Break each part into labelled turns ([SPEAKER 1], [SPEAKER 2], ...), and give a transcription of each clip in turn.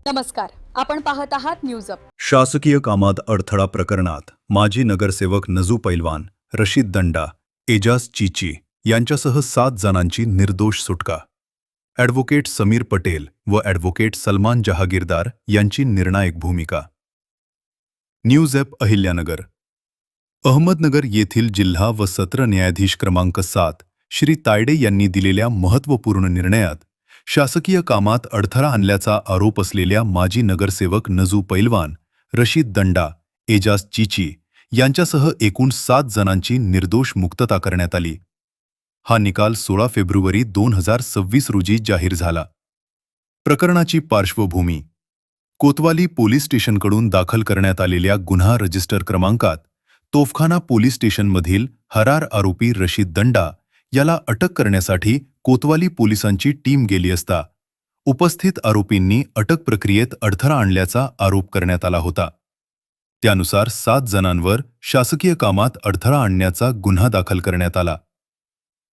[SPEAKER 1] नमस्कार, आपण पाहत आहात न्यूज अप।
[SPEAKER 2] शासकीय कामात अडथळा प्रकरणात माजी नगरसेवक नजू पैलवान, रशीद दंडा, एजाज चीची यांच्यासह 7 जणांची निर्दोष सुटका। ॲडव्होकेट समीर पटेल व ॲडव्होकेट सलमान जहागीरदार यांची निर्णायक भूमिका। News app Ahilyanagar. अहमदनगर येथील जिल्हा व सत्र न्यायाधीश क्रमांक 7 श्री तायडे यांनी दिलेल्या महत्त्वपूर्ण निर्णयात शासकीय कामात अडथळा आणल्याचा आरोप असलेल्या माजी नगरसेवक नजू पैलवान, रशीद दंडा, एजाज चीची यांच्यासह एकूण 7 जणांची निर्दोष मुक्तता करण्यात आली। हा निकाल 16 फेब्रुवारी 2026 रोजी जाहीर झाला। प्रकरणाची पार्श्वभूमी: कोतवाली पोलीस स्टेशनकडून दाखल करण्यात आलेल्या गुन्हा रजिस्टर क्रमांकात तोफखाना पोलीस स्टेशनमधील फरार आरोपी रशीद दंडा याला अटक करण्यासाठी कोतवाली पोलिसांची टीम गेली असता उपस्थित आरोपींनी अटक प्रक्रियेत अडथळा आणल्याचा आरोप करण्यात आला होता। त्यानुसार 7 जणांवर शासकीय कामात अडथळा आणण्याचा गुन्हा दाखल करण्यात आला।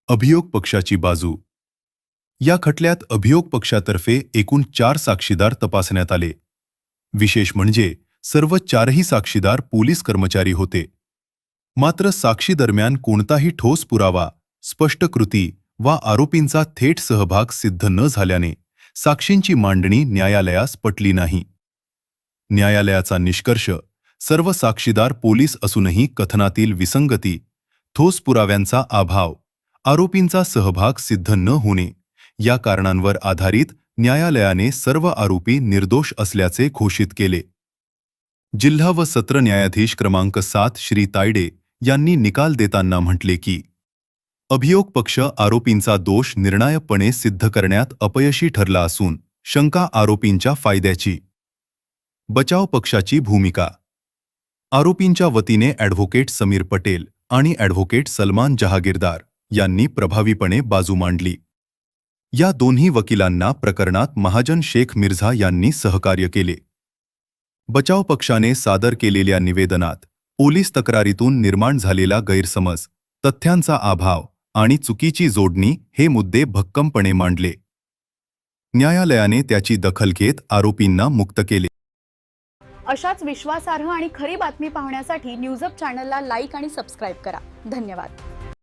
[SPEAKER 2] अभियोग पक्षाची बाजू: या खटल्यात अभियोग पक्षातर्फे एकूण 4 साक्षीदार तपासण्यात आले। विशेष म्हणजे सर्व 4ही साक्षीदार पोलीस कर्मचारी होते। मात्र साक्षी दरम्यान कोणताही ठोस पुरावा, स्पष्ट कृती वा आरोपींचा थेट सहभाग सिद्ध न झाल्याने साक्षींची मांडणी न्यायालयास पटली नाही। न्यायालयाचा निष्कर्ष: सर्व साक्षीदार पोलीस असूनही कथनातील विसंगती, ठोस पुराव्यांचा अभाव, आरोपींचा सहभाग सिद्ध न होणे या कारणांवर आधारित न्यायालयाने सर्व आरोपी निर्दोष असल्याचे घोषित केले। जिल्हा व सत्र न्यायाधीश क्रमांक 7 श्री तायडे यांनी निकाल देताना म्हटले की, अभियोग पक्ष आरोपींचा दोष निर्णायकपणे सिद्ध करण्यात अपयशी ठरला असून शंका आरोपींच्या फायद्याची। बचाव पक्षाची भूमिका: आरोपींच्या वतीने ॲडव्होकेट समीर पटेल आणि ॲडव्होकेट सलमान जहागीरदार यांनी प्रभावीपणे बाजू मांडली। या दोन्ही वकिलांना प्रकरणात महाजन शेख मिर्झा यांनी सहकार्य केले। बचाव पक्षाने सादर केलेल्या निवेदनात पोलीस तक्रारीतून निर्माण झालेला गैरसमज, तथ्यांचा अभाव आणि चुकीची जोडणी हे मुद्दे भक्कमपणे मांडले। न्यायालयाने त्याची दखल घेत आरोपींना मुक्त केले।
[SPEAKER 1] अशाच विश्वासार्ह आणि खरी बातमी पाहण्यासाठी न्यूज अप चॅनलला लाईक आणि सबस्क्राइब करा। धन्यवाद।